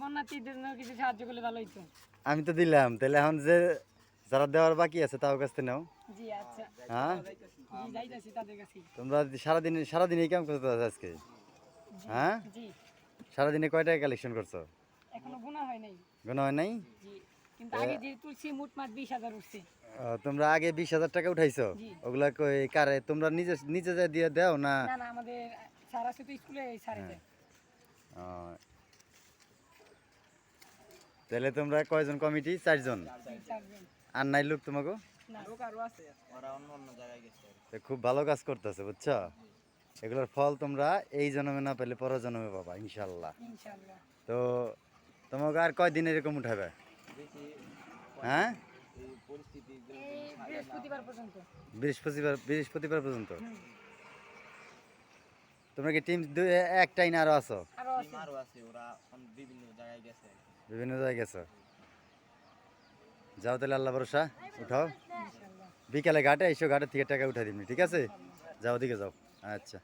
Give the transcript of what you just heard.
বন্যার্থীদের জন্য কিছু সাহায্য করলে ভালো হইতো। আমি তো দিলাম, তাহলে এখন যে যারা দেওয়ার বাকি আছে তাও কাছ থেকে নাও। জি আচ্ছা, হ্যাঁ, জি যাইতাছি তাদের কাছেই। তোমরা সারাদিনে কেমন করতে আছো আজকে? জি হ্যাঁ, জি, সারাদিনে কয় টাকা কালেকশন করছো? এখনো গোনা হয় নাই। গোনা হয় নাই? জি, কিন্তু আগে যে তুলছি মোটমাট 20,000 উঠছে। তোমরা আগে 20,000 টাকা উঠাইছো? জি। ওগুলা কই কারে তোমরা নিজে নিজে যা দিয়ে দাও না? না না, আমাদের স্যার আছে তো স্কুলে, এই স্যারে হ্যাঁ। দেয়। ও, তাহলে তোমরা কয়জন কমিটি? 4 জন। জি, 4 জন। আর নাই লোক তোমাকে? না, লোক আরো আছে, ওরা অন্য অন্য জায়গায় গেছে। তো খুব ভালো কাজ করতেছে, বুঝছো? এগুলোর ফল তোমরা এই জন্মে না পেলে পরের জন্মে পাবা ইনশাল্লাহ। ইনশাআল্লাহ। তো তোমাকে আর কয়দিন এরকম উঠাবে? দেখি হ্যাঁ, এই পরিস্থিতি এই বৃহস্পতিবার পর্যন্ত। বৃহস্পতিবার পর্যন্ত। হুম, তোমরা কি টিম একটাই না আরো আছো? আরো টিম আছে। আরো আছে, ওরা বিভিন্ন জায়গায় গেছে। বিভিন্ন জায়গায় গেছো? যাও তাহলে, আল্লাহ ভরসা, উঠাও। ইনশাআল্লাহ। বিকালে ঘাটে এসো, ঘাটের থেকে টাকা উঠাই দিবনি, ঠিক আছে? যাও, ওদিকে যাও। আচ্ছা।